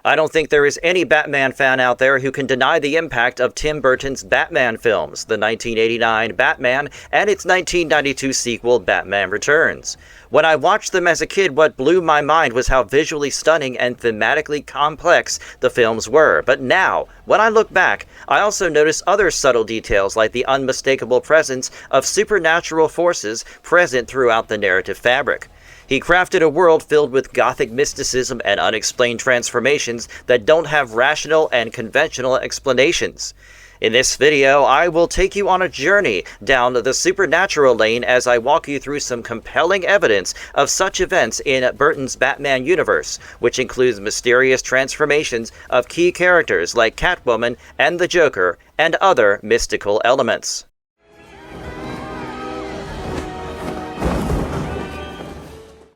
I don't think there is any Batman fan out there who can deny the impact of Tim Burton's Batman films, the 1989 Batman and its 1992 sequel Batman Returns. When I watched them as a kid, what blew my mind was how visually stunning and thematically complex the films were. But now, when I look back, I also notice other subtle details like the unmistakable presence of supernatural forces present throughout the narrative fabric. He crafted a world filled with gothic mysticism and unexplained transformations that don't have rational and conventional explanations. In this video, I will take you on a journey down the supernatural lane as I walk you through some compelling evidence of such events in Burton's Batman universe, which includes mysterious transformations of key characters like Catwoman and the Joker, and other mystical elements.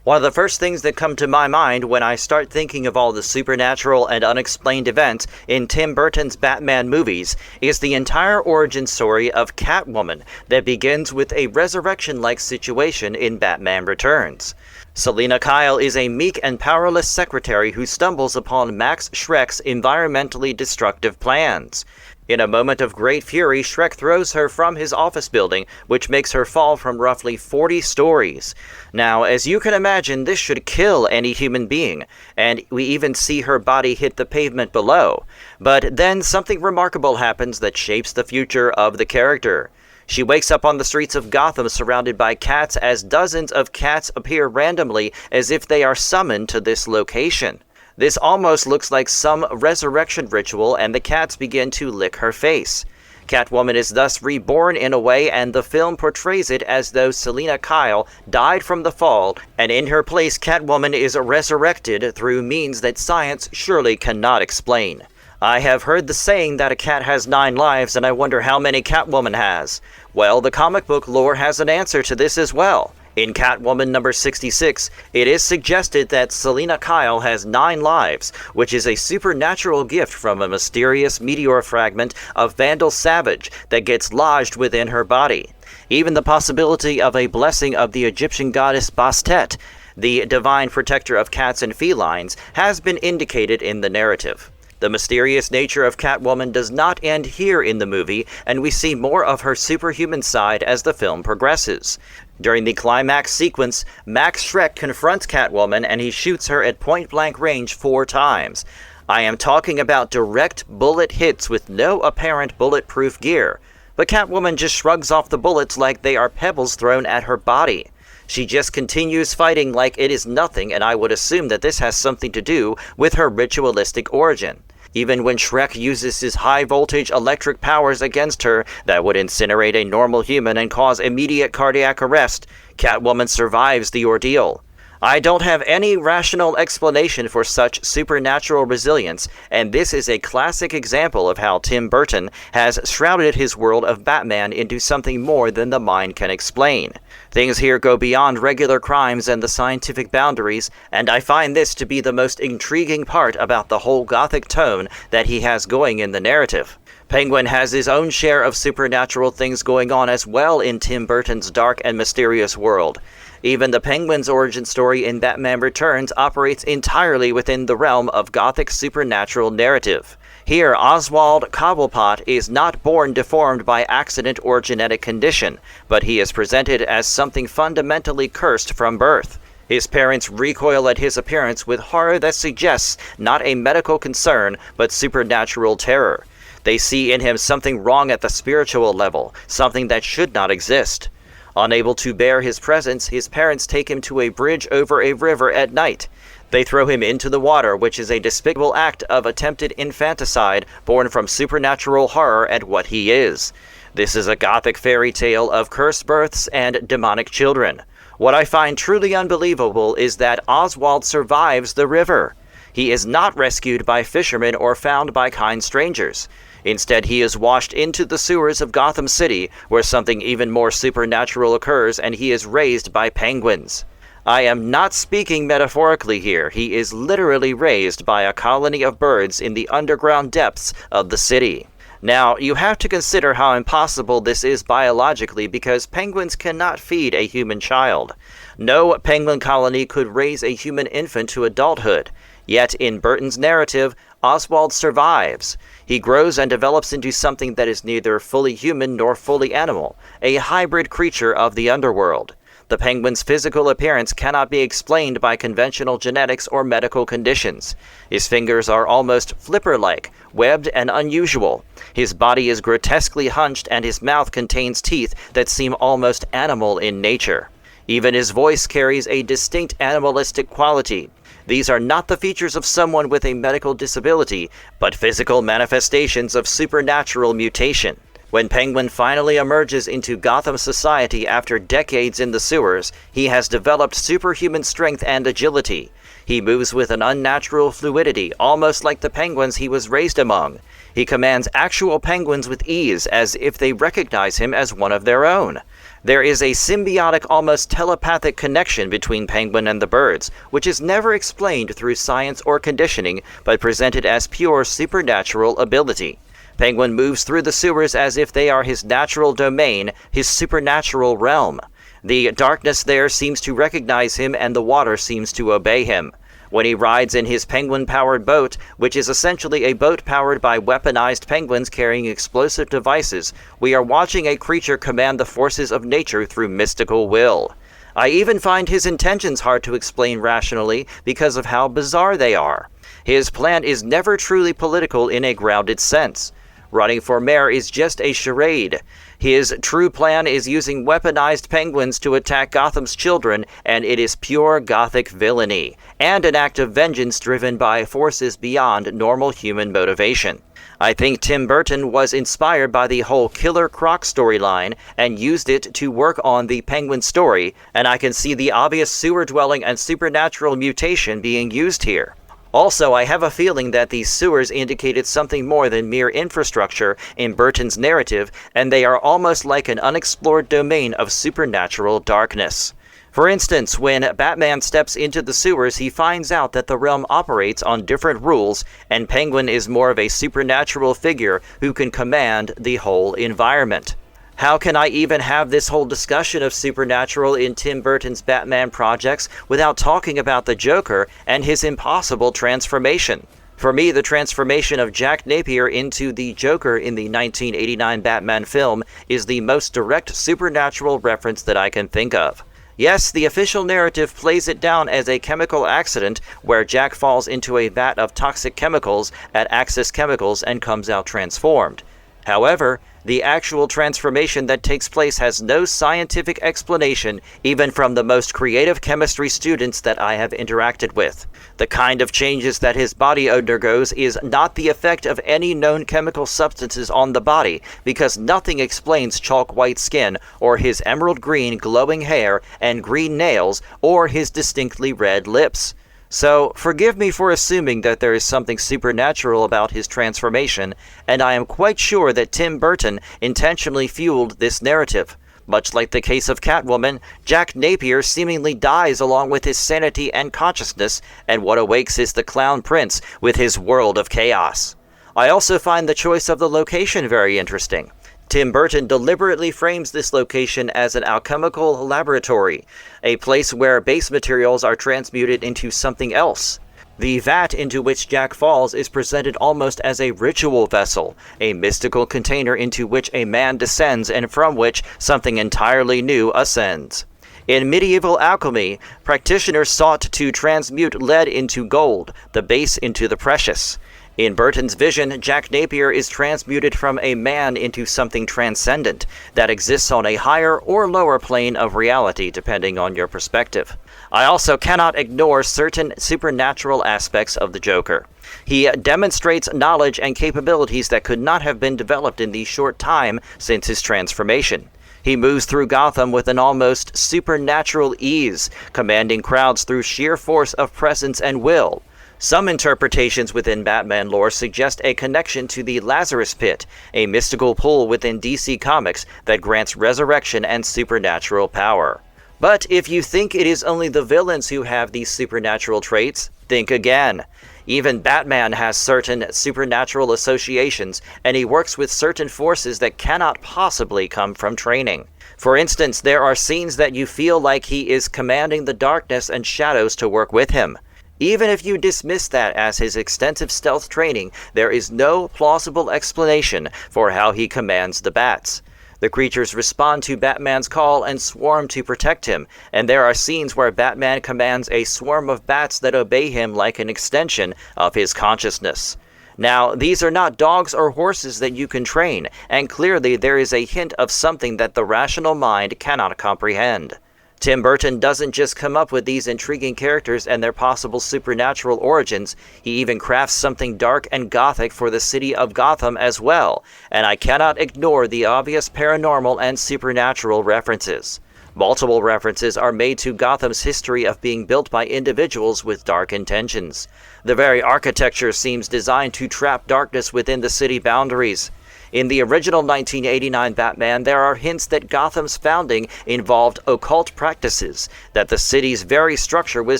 One of the first things that come to my mind when I start thinking of all the supernatural and unexplained events in Tim Burton's Batman movies is the entire origin story of Catwoman that begins with a resurrection-like situation in Batman Returns. Selina Kyle is a meek and powerless secretary who stumbles upon Max Shreck's environmentally destructive plans. In a moment of great fury, Shreck throws her from his office building, which makes her fall from roughly 40 stories. Now, as you can imagine, this should kill any human being, and we even see her body hit the pavement below. But then something remarkable happens that shapes the future of the character. She wakes up on the streets of Gotham surrounded by cats as dozens of cats appear randomly as if they are summoned to this location. This almost looks like some resurrection ritual, and the cats begin to lick her face. Catwoman is thus reborn in a way, and the film portrays it as though Selina Kyle died from the fall, and in her place Catwoman is resurrected through means that science surely cannot explain. I have heard the saying that a cat has 9 lives, and I wonder how many Catwoman has. Well, the comic book lore has an answer to this as well. In Catwoman number 66, it is suggested that Selina Kyle has 9 lives, which is a supernatural gift from a mysterious meteor fragment of Vandal Savage that gets lodged within her body. Even the possibility of a blessing of the Egyptian goddess Bastet, the divine protector of cats and felines, has been indicated in the narrative. The mysterious nature of Catwoman does not end here in the movie, and we see more of her superhuman side as the film progresses. During the climax sequence, Max Shreck confronts Catwoman and he shoots her at point-blank range 4 times. I am talking about direct bullet hits with no apparent bulletproof gear. But Catwoman just shrugs off the bullets like they are pebbles thrown at her body. She just continues fighting like it is nothing, and I would assume that this has something to do with her ritualistic origin. Even when Shreck uses his high-voltage electric powers against her that would incinerate a normal human and cause immediate cardiac arrest, Catwoman survives the ordeal. I don't have any rational explanation for such supernatural resilience, and this is a classic example of how Tim Burton has shrouded his world of Batman into something more than the mind can explain. Things here go beyond regular crimes and the scientific boundaries, and I find this to be the most intriguing part about the whole gothic tone that he has going in the narrative. Penguin has his own share of supernatural things going on as well in Tim Burton's dark and mysterious world. Even the Penguin's origin story in Batman Returns operates entirely within the realm of gothic supernatural narrative. Here, Oswald Cobblepot is not born deformed by accident or genetic condition, but he is presented as something fundamentally cursed from birth. His parents recoil at his appearance with horror that suggests not a medical concern, but supernatural terror. They see in him something wrong at the spiritual level, something that should not exist. Unable to bear his presence, his parents take him to a bridge over a river at night. They throw him into the water, which is a despicable act of attempted infanticide born from supernatural horror at what he is. This is a gothic fairy tale of cursed births and demonic children. What I find truly unbelievable is that Oswald survives the river. He is not rescued by fishermen or found by kind strangers. Instead, he is washed into the sewers of Gotham City, where something even more supernatural occurs, and he is raised by penguins. I am not speaking metaphorically here. He is literally raised by a colony of birds in the underground depths of the city. Now, you have to consider how impossible this is biologically because penguins cannot feed a human child. No penguin colony could raise a human infant to adulthood. Yet in Burton's narrative, Oswald survives. He grows and develops into something that is neither fully human nor fully animal, a hybrid creature of the underworld. The Penguin's physical appearance cannot be explained by conventional genetics or medical conditions. His fingers are almost flipper-like, webbed and unusual. His body is grotesquely hunched and his mouth contains teeth that seem almost animal in nature. Even his voice carries a distinct animalistic quality. These are not the features of someone with a medical disability, but physical manifestations of supernatural mutation. When Penguin finally emerges into Gotham society after decades in the sewers, he has developed superhuman strength and agility. He moves with an unnatural fluidity, almost like the penguins he was raised among. He commands actual penguins with ease, as if they recognize him as one of their own. There is a symbiotic, almost telepathic connection between Penguin and the birds, which is never explained through science or conditioning, but presented as pure supernatural ability. Penguin moves through the sewers as if they are his natural domain, his supernatural realm. The darkness there seems to recognize him and the water seems to obey him. When he rides in his penguin-powered boat, which is essentially a boat powered by weaponized penguins carrying explosive devices, we are watching a creature command the forces of nature through mystical will. I even find his intentions hard to explain rationally because of how bizarre they are. His plan is never truly political in a grounded sense. Running for mayor is just a charade. His true plan is using weaponized penguins to attack Gotham's children, and it is pure Gothic villainy, and an act of vengeance driven by forces beyond normal human motivation. I think Tim Burton was inspired by the whole Killer Croc storyline and used it to work on the Penguin story, and I can see the obvious sewer-dwelling and supernatural mutation being used here. Also, I have a feeling that these sewers indicated something more than mere infrastructure in Burton's narrative, and they are almost like an unexplored domain of supernatural darkness. For instance, when Batman steps into the sewers, he finds out that the realm operates on different rules, and Penguin is more of a supernatural figure who can command the whole environment. How can I even have this whole discussion of supernatural in Tim Burton's Batman projects without talking about the Joker and his impossible transformation? For me, the transformation of Jack Napier into the Joker in the 1989 Batman film is the most direct supernatural reference that I can think of. Yes, the official narrative plays it down as a chemical accident where Jack falls into a vat of toxic chemicals at Axis Chemicals and comes out transformed. However, the actual transformation that takes place has no scientific explanation, even from the most creative chemistry students that I have interacted with. The kind of changes that his body undergoes is not the effect of any known chemical substances on the body, because nothing explains chalk white skin, or his emerald green glowing hair and green nails, or his distinctly red lips. So, forgive me for assuming that there is something supernatural about his transformation, and I am quite sure that Tim Burton intentionally fueled this narrative. Much like the case of Catwoman, Jack Napier seemingly dies along with his sanity and consciousness, and what awakes is the Clown Prince with his world of chaos. I also find the choice of the location very interesting. Tim Burton deliberately frames this location as an alchemical laboratory, a place where base materials are transmuted into something else. The vat into which Jack falls is presented almost as a ritual vessel, a mystical container into which a man descends and from which something entirely new ascends. In medieval alchemy, practitioners sought to transmute lead into gold, the base into the precious. In Burton's vision, Jack Napier is transmuted from a man into something transcendent that exists on a higher or lower plane of reality depending on your perspective. I also cannot ignore certain supernatural aspects of the Joker. He demonstrates knowledge and capabilities that could not have been developed in the short time since his transformation. He moves through Gotham with an almost supernatural ease, commanding crowds through sheer force of presence and will. Some interpretations within Batman lore suggest a connection to the Lazarus Pit, a mystical pool within DC Comics that grants resurrection and supernatural power. But if you think it is only the villains who have these supernatural traits, think again. Even Batman has certain supernatural associations, and he works with certain forces that cannot possibly come from training. For instance, there are scenes that you feel like he is commanding the darkness and shadows to work with him. Even if you dismiss that as his extensive stealth training, there is no plausible explanation for how he commands the bats. The creatures respond to Batman's call and swarm to protect him, and there are scenes where Batman commands a swarm of bats that obey him like an extension of his consciousness. Now, these are not dogs or horses that you can train, and clearly there is a hint of something that the rational mind cannot comprehend. Tim Burton doesn't just come up with these intriguing characters and their possible supernatural origins, he even crafts something dark and gothic for the city of Gotham as well, and I cannot ignore the obvious paranormal and supernatural references. Multiple references are made to Gotham's history of being built by individuals with dark intentions. The very architecture seems designed to trap darkness within the city boundaries. In the original 1989 Batman, there are hints that Gotham's founding involved occult practices, that the city's very structure was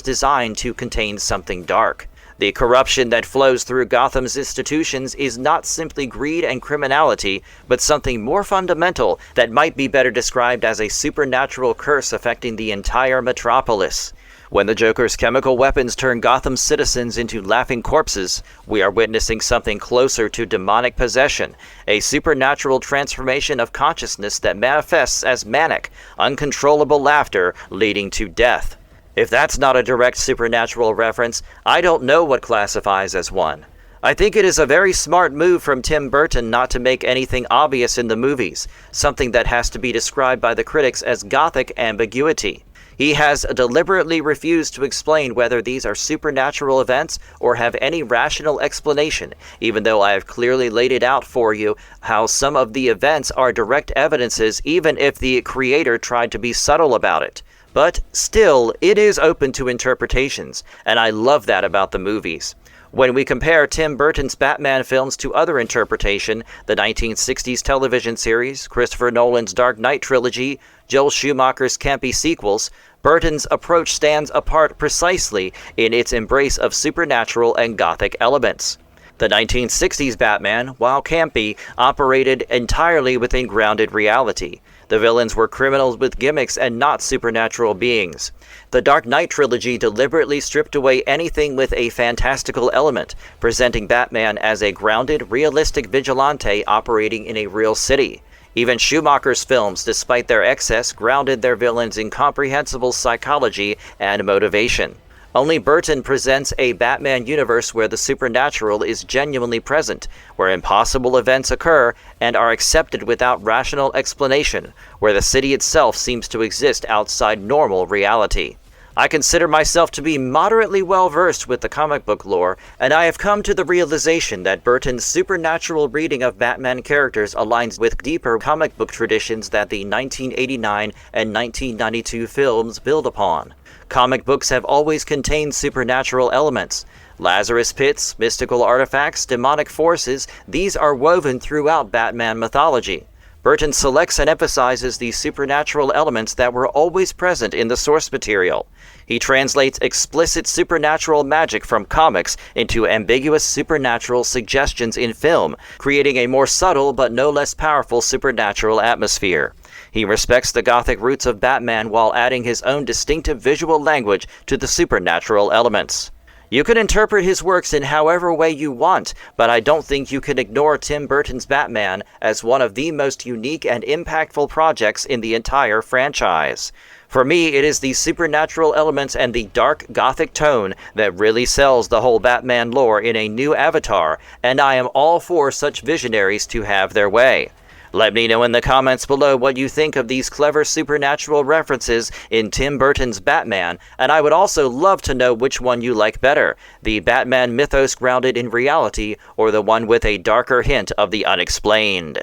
designed to contain something dark. The corruption that flows through Gotham's institutions is not simply greed and criminality, but something more fundamental that might be better described as a supernatural curse affecting the entire metropolis. When the Joker's chemical weapons turn Gotham's citizens into laughing corpses, we are witnessing something closer to demonic possession, a supernatural transformation of consciousness that manifests as manic, uncontrollable laughter leading to death. If that's not a direct supernatural reference, I don't know what classifies as one. I think it is a very smart move from Tim Burton not to make anything obvious in the movies, something that has to be described by the critics as gothic ambiguity. He has deliberately refused to explain whether these are supernatural events or have any rational explanation, even though I have clearly laid it out for you how some of the events are direct evidences even if the creator tried to be subtle about it. But still, it is open to interpretations, and I love that about the movies. When we compare Tim Burton's Batman films to other interpretation, the 1960s television series, Christopher Nolan's Dark Knight trilogy, Joel Schumacher's campy sequels, Burton's approach stands apart precisely in its embrace of supernatural and gothic elements. The 1960s Batman, while campy, operated entirely within grounded reality. The villains were criminals with gimmicks and not supernatural beings. The Dark Knight trilogy deliberately stripped away anything with a fantastical element, presenting Batman as a grounded, realistic vigilante operating in a real city. Even Schumacher's films, despite their excess, grounded their villains in comprehensible psychology and motivation. Only Burton presents a Batman universe where the supernatural is genuinely present, where impossible events occur and are accepted without rational explanation, where the city itself seems to exist outside normal reality. I consider myself to be moderately well-versed with the comic book lore, and I have come to the realization that Burton's supernatural reading of Batman characters aligns with deeper comic book traditions that the 1989 and 1992 films build upon. Comic books have always contained supernatural elements. Lazarus pits, mystical artifacts, demonic forces, these are woven throughout Batman mythology. Burton selects and emphasizes these supernatural elements that were always present in the source material. He translates explicit supernatural magic from comics into ambiguous supernatural suggestions in film, creating a more subtle but no less powerful supernatural atmosphere. He respects the gothic roots of Batman while adding his own distinctive visual language to the supernatural elements. You can interpret his works in however way you want, but I don't think you can ignore Tim Burton's Batman as one of the most unique and impactful projects in the entire franchise. For me, it is the supernatural elements and the dark gothic tone that really sells the whole Batman lore in a new avatar, and I am all for such visionaries to have their way. Let me know in the comments below what you think of these clever supernatural references in Tim Burton's Batman, and I would also love to know which one you like better, the Batman mythos grounded in reality or the one with a darker hint of the unexplained.